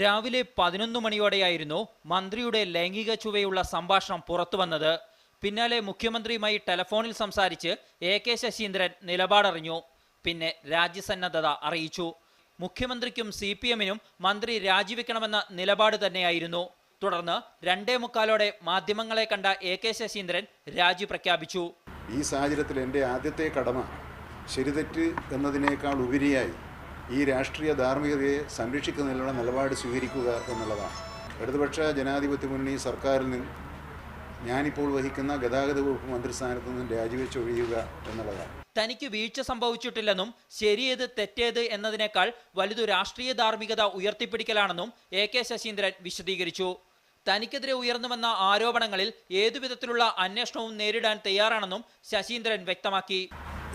രാവിലെ 11 മണിയോടെയായിരുന്നു മന്ത്രിയുടെ ലൈംഗിക ചുവയുള്ള സംഭാഷണം പുറത്തുവന്നത്. പിന്നാലെ മുഖ്യമന്ത്രിയുമായി ടെലഫോണിൽ സംസാരിച്ച് കെ ശശീന്ദ്രൻ നിലപാടറിഞ്ഞു. പിന്നെ രാജ്യസന്നദ്ധത അറിയിച്ചു. മുഖ്യമന്ത്രിക്കും CPM-നും മന്ത്രി രാജിവെക്കണമെന്ന നിലപാട് തന്നെയായിരുന്നു. തുടർന്ന് 2:45 മാധ്യമങ്ങളെ കണ്ട കെ ശശീന്ദ്രൻ രാജി പ്രഖ്യാപിച്ചു. ഈ സാഹചര്യത്തിൽ എൻ്റെ ആദ്യത്തെ കടമ ശരിതെറ്റ് എന്നതിനേക്കാൾ ഉപരിയായി ഈ രാഷ്ട്രീയ ധാർമ്മികതയെ സംരക്ഷിക്കുന്നതിനുള്ള നിലപാട് സ്വീകരിക്കുക എന്നുള്ളതാണ്. ഇടതുപക്ഷ ജനാധിപത്യ മുന്നണി സർക്കാരിൽ നിന്ന് ഞാനിപ്പോൾ വഹിക്കുന്ന ഗതാഗത വകുപ്പ് മന്ത്രിസ്ഥാനത്തു നിന്നും രാജിവെച്ചൊഴിയുക എന്നുള്ളതാണ്. തനിക്ക് വീഴ്ച സംഭവിച്ചിട്ടില്ലെന്നും ശരിയേത് തെറ്റേത് എന്നതിനേക്കാൾ വലുതു രാഷ്ട്രീയ ധാർമ്മികത ഉയർത്തിപ്പിടിക്കലാണെന്നും കെ ശശീന്ദ്രൻ വിശദീകരിച്ചു. തനിക്കെതിരെ ഉയർന്നുവന്ന ആരോപണങ്ങളിൽ ഏതുവിധത്തിലുള്ള അന്വേഷണവും നേരിടാൻ തയ്യാറാണെന്നും ശശീന്ദ്രൻ വ്യക്തമാക്കി.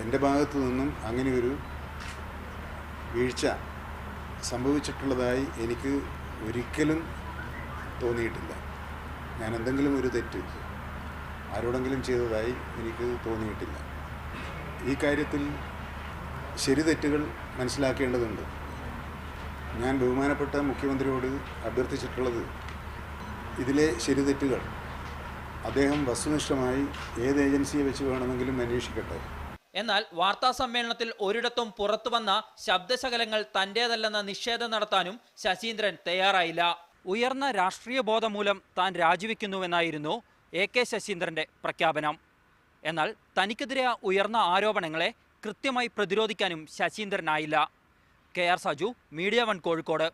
എൻ്റെ ഭാഗത്തു നിന്നും അങ്ങനെയൊരു വീഴ്ച സംഭവിച്ചിട്ടുള്ളതായി എനിക്ക് ഒരിക്കലും തോന്നിയിട്ടില്ല. ഞാൻ എന്തെങ്കിലും ഒരു തെറ്റ് ആരോടെങ്കിലും ചെയ്തതായി എനിക്ക് തോന്നിയിട്ടില്ല. ഈ കാര്യത്തിൽ ശരി തെറ്റുകൾ മനസ്സിലാക്കേണ്ടതുണ്ട്. ഞാൻ ബഹുമാനപ്പെട്ട മുഖ്യമന്ത്രിയോട് അഭ്യർത്ഥിച്ചിട്ടുള്ളത് ഇതിലെ ശരി തെറ്റുകൾ അദ്ദേഹം വസ്തുനിഷ്ഠമായി ഏത് ഏജൻസിയെ വെച്ച് വേണമെങ്കിലും അന്വേഷിക്കട്ടെ. എന്നാൽ വാർത്താ സമ്മേളനത്തിൽ ഒരിടത്തും പുറത്തുവന്ന ശബ്ദശകലങ്ങൾ തന്റേതല്ലെന്ന നിഷേധം നടത്താനും ശശീന്ദ്രൻ തയ്യാറായില്ല. ഉയർന്ന രാഷ്ട്രീയ ബോധം മൂലം താൻ രാജിവെക്കുന്നുവെന്നായിരുന്നു കെ ശശീന്ദ്രന്റെ പ്രഖ്യാപനം. എന്നാൽ തനിക്കെതിരെ ഉയർന്ന ആരോപണങ്ങളെ കൃത്യമായി പ്രതിരോധിക്കാനും ശശീന്ദ്രനായില്ല. KR Saju, media 1 Kozhikode.